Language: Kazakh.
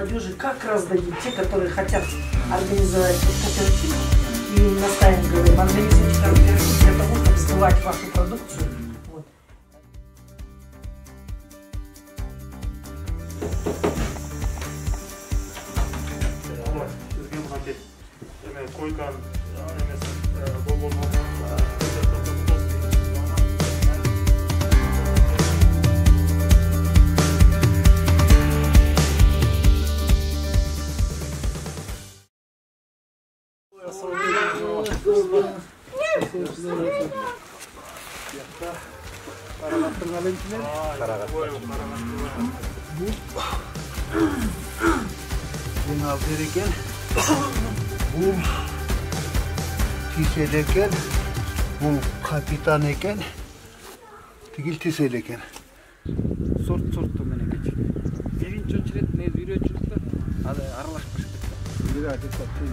молодежи как раз дадим, те, которые хотят организовать кооператив, и настаиваем, говорим, организуйте кооператив для того, чтобы сбывать вашу продукцию. Вот. Bu tiseleken, bu kapitan eken, tigil tiseleken. Сорт менен кечик. Биринчи очерет негизи үйрөтчүлүктөр аны аралашып башка. Bir adet satın,